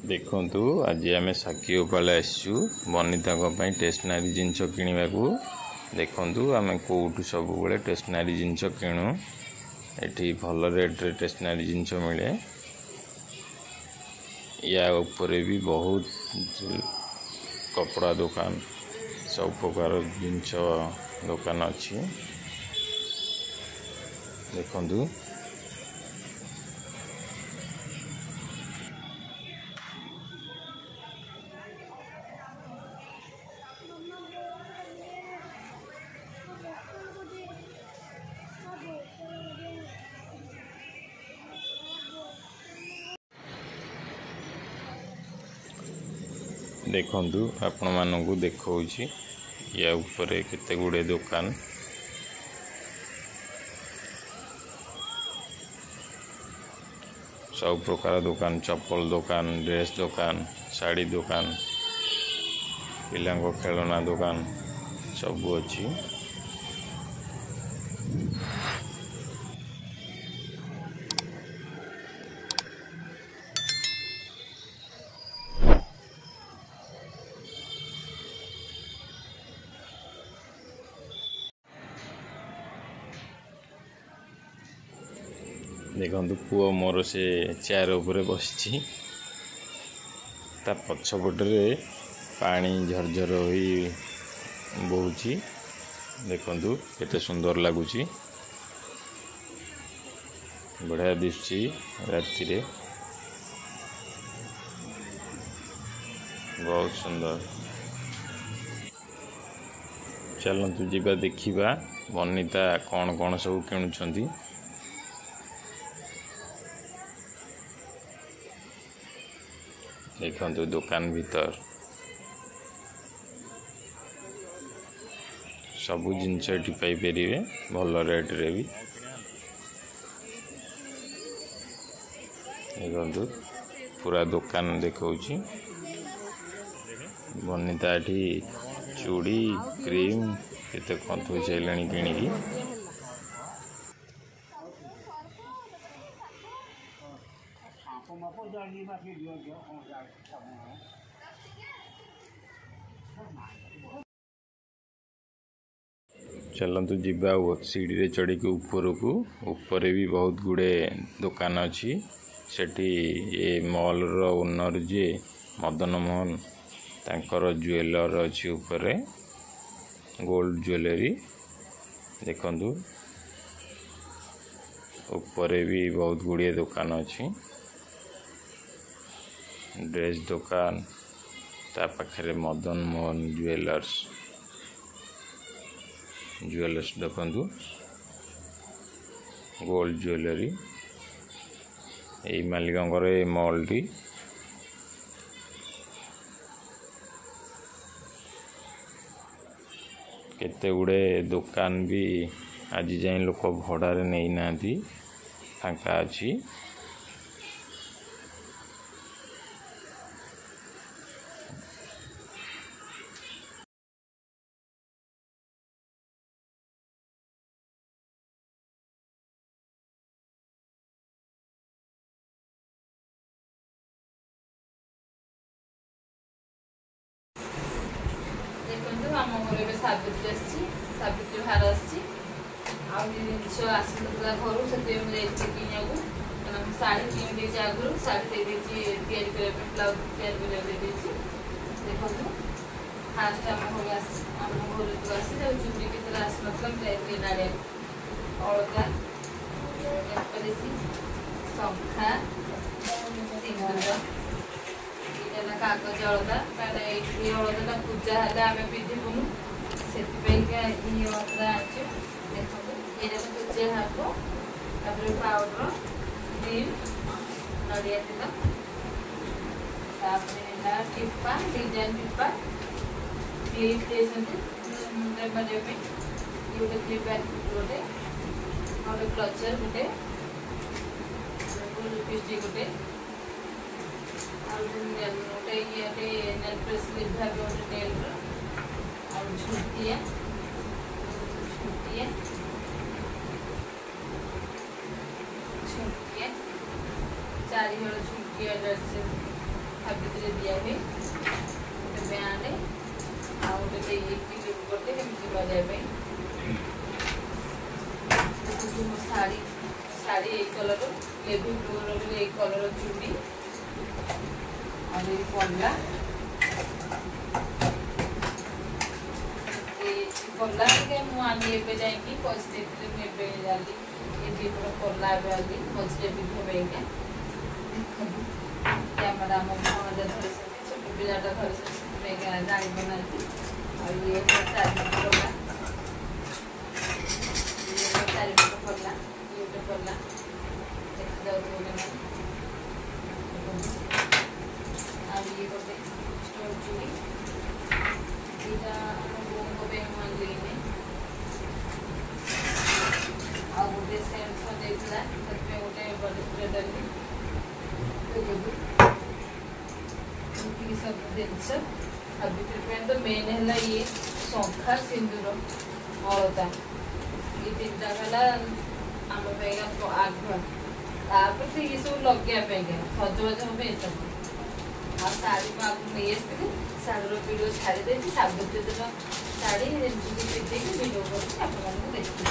देखंतु आज आम साकी उपाल आसचु बनिता स्टेशनरी जिनस किणवा को देखंतु आम कौटू सब बेले स्टेशनरी जिनस किणु एठी भल रेट रे स्टेशनरी जिनस मिले। या ऊपर भी बहुत कपड़ा दुकान सब प्रकार जिनस दुकान अच्छी देखंतु। देखंतु आपण मानकु देखौछि या ऊपर केते गुडे दुकान सब प्रकार दुकान चप्पल दुकान ड्रेस दुकान साड़ी दुकान पिलांको खेलना दुकान सब अच्छी। देखंतु पुओ मोर से चेयर ऊपर बसची ता पछपटे पानी झरझर होई बहुची देखंतु केते सुंदर लागुची बढ़िया दिसची राति रे बहुत सुंदर। चलतु जीवा देखिबा बनिता कौन कौन सब किणुछंती। देखंतु दुकान भीतर सबु जिनस एटी पाई परिवे भल रेट रे भी। देखंतु पूरा दुकान देखौछि बनिता एटी चूड़ी क्रीम केते कंथु चैलणी किणिकी। चलतु जीवा सीढ़ी रे चढ़ी के ऊपर को ऊपर भी बहुत गुड़े दुकान अच्छी सेठी ये मॉल रो ओनर जे मदन मोहन तांकर ज्वेलर अच्छी ऊपर गोल्ड ज्वेलरी देखंतु ऊपर भी बहुत गुड़िए दुकान अच्छी ड्रेस दुकान ता पाखरे मदन मोहन ज्वेलर्स देखंतु गोल्ड ज्वेलरी यही मालिकंकर ए मॉल टी केते गुड़े दुकान भी आज जाए लोक भड़ारे नहीं नांती फांका अच्छी। आम घर ए सावित्री सावित्री भार आस आसला घर से कि शाढ़ी किनी आगु शाढ़ी दे ब्लाउज देखो फास्ट आम घर को आसी चूड़ी के आसना अलता शंखा सिंदूर कागज अलता अलता पूजा आम पिंधुनु से अलता आनचु देखो ये पूजा हम पाउडर क्रीम नड़िया तेल टिप्पा डिजाइन टिप्पा क्लिप मुंडे मारे गोटे क्लिप गोटे गोटे क्लचर गोटे लिपस्टिक गोटे गोटे ये नेल प्रेस लिभर गोटे नेल झुटिया झुटिया झुटिया चारि हल झुटिया ସାବିତ୍ରୀ ଦିଆ ହୁଏ ଗୋଟେ ବ୍ୟାଣ୍ଡ ଆଉ ଗୋଟେ ଇଏ କ୍ଲିପ୍ ଗୋଟେ କେମିତି ଲଗାଇବା ପାଇଁ। ମୋ ଶାଢ଼ୀ ଏଇ କଲର୍ ନେଭି ବ୍ଲୁର ଏଇ କଲର୍ ଚୁଡ଼ି ଆଉ ଏଇ ପଲ୍ଲା पल्ला मुझे एवं जाकि पैसा देती मुझे जाली ये दीपर पल्ला आगे मझे पिंधे कैमेरा आम भणजा धरी छोट पिलाटा धरी जाना ये चारिपट पल्ला चारिपट पल्ला ये गोटे पल्ला देखा जाए ये गोटे स्टोन चूड़ी यहाँ ଆଉ ଗୋଟେ ସେଣ୍ଟ ଦେଇଥିଲା ସେଥିପାଇଁ ଗୋଟେ ବଡିସ୍ପ୍ରେ ଦେଲି ଏମିତିକି ସବୁ ଜିନିଷ। ସାବିତ୍ରୀ ପାଇଁ ତ ମେନ୍ ହେଲା ଇଏ ଶଙ୍ଖା ସିନ୍ଦୁର ଅଳତା ଏ ତିନିଟା ହେଲା ଆମ ପାଇଁକା ଆଗୁଆ ତାପରେ ଠିକ ସବୁ ଲଗେଇବା ପାଇଁକା ସଜବାଜ ହବ ଏସବୁ। ଆଉ ଶାଢ଼ୀ ମୁଁ ଆଗରୁ ନେଇ ଆସିଥିଲି ଶାଢ଼ୀର ଭିଡ଼ିଓ ଛାଡ଼ି ଦେଇଛି ସାବିତ୍ରୀ ଦିନ ଶାଢ଼ୀ ପିନ୍ଧିକି ଭିଡ଼ିଓ କରିକି ଆପଣମାନଙ୍କୁ ଦେଖିବି।